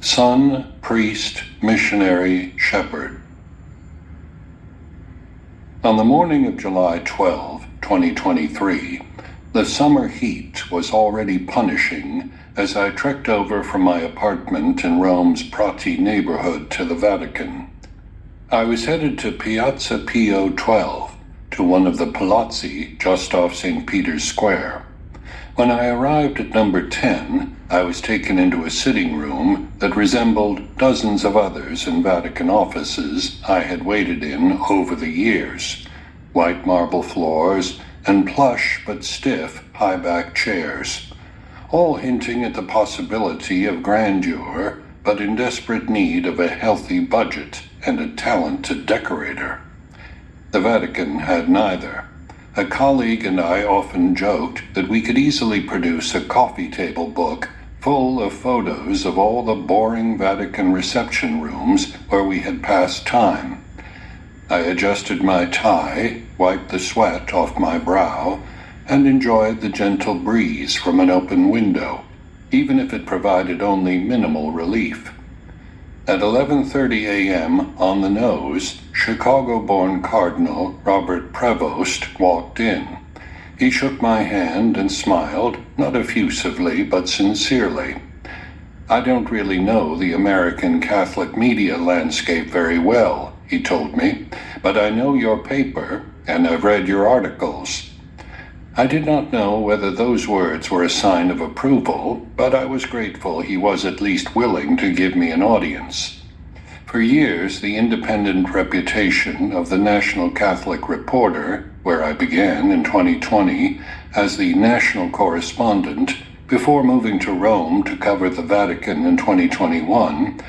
Son, priest, missionary, shepherd. On the morning of July 12, 2023, the summer heat was already punishing as I trekked over from my apartment in Rome's Prati neighborhood to the Vatican. I was headed to Piazza Pio XII, to one of the palazzi just off St. Peter's Square. When I arrived at number 10, I was taken into a sitting room that resembled dozens of others in Vatican offices I had waited in over the years. White marble floors and plush but stiff high-back chairs, all hinting at the possibility of grandeur, but in desperate need of a healthy budget and a talented decorator. The Vatican had neither. A colleague and I often joked that we could easily produce a coffee table book full of photos of all the boring Vatican reception rooms where we had passed time. I adjusted my tie, wiped the sweat off my brow, and enjoyed the gentle breeze from an open window, even if it provided only minimal relief. At 11:30 a.m. on the nose, Chicago-born Cardinal Robert Prevost walked in. He shook my hand and smiled, not effusively but sincerely. "I don't really know the American Catholic media landscape very well," he told me, "but I know your paper, and I've read your articles." I did not know whether those words were a sign of approval, but I was grateful he was at least willing to give me an audience. For years, the independent reputation of the National Catholic Reporter, where I began in 2020 as the national correspondent before moving to Rome to cover the Vatican in 2021,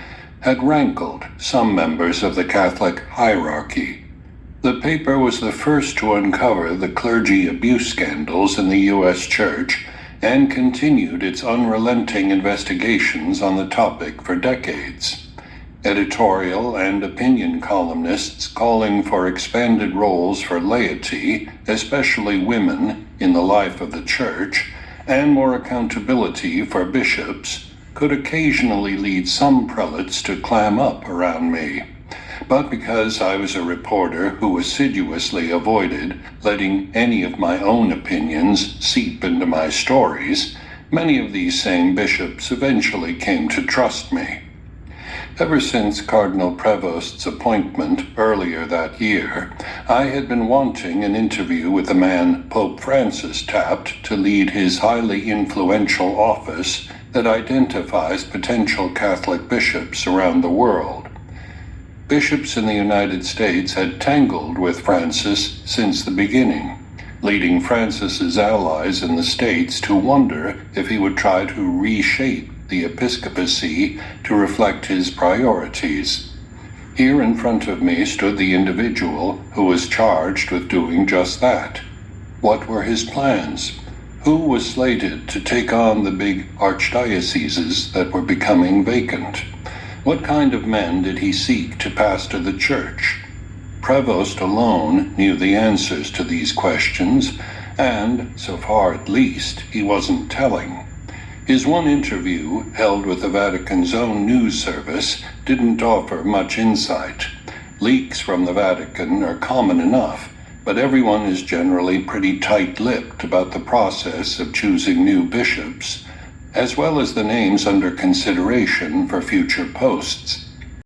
had rankled some members of the Catholic hierarchy. The paper was the first to uncover the clergy abuse scandals in the U.S. Church and continued its unrelenting investigations on the topic for decades. Editorial and opinion columnists calling for expanded roles for laity, especially women, in the life of the Church, and more accountability for bishops, could occasionally lead some prelates to clam up around me. But because I was a reporter who assiduously avoided letting any of my own opinions seep into my stories, many of these same bishops eventually came to trust me. Ever since Cardinal Prevost's appointment earlier that year, I had been wanting an interview with the man Pope Francis tapped to lead his highly influential office that identifies potential Catholic bishops around the world. Bishops in the United States had tangled with Francis since the beginning, leading Francis's allies in the States to wonder if he would try to reshape the episcopacy to reflect his priorities. Here in front of me stood the individual who was charged with doing just that. What were his plans? Who was slated to take on the big archdioceses that were becoming vacant? What kind of men did he seek to pastor the Church? Prevost alone knew the answers to these questions, and, so far at least, he wasn't telling. His one interview, held with the Vatican's own news service, didn't offer much insight. Leaks from the Vatican are common enough, but everyone is generally pretty tight-lipped about the process of choosing new bishops, as well as the names under consideration for future posts.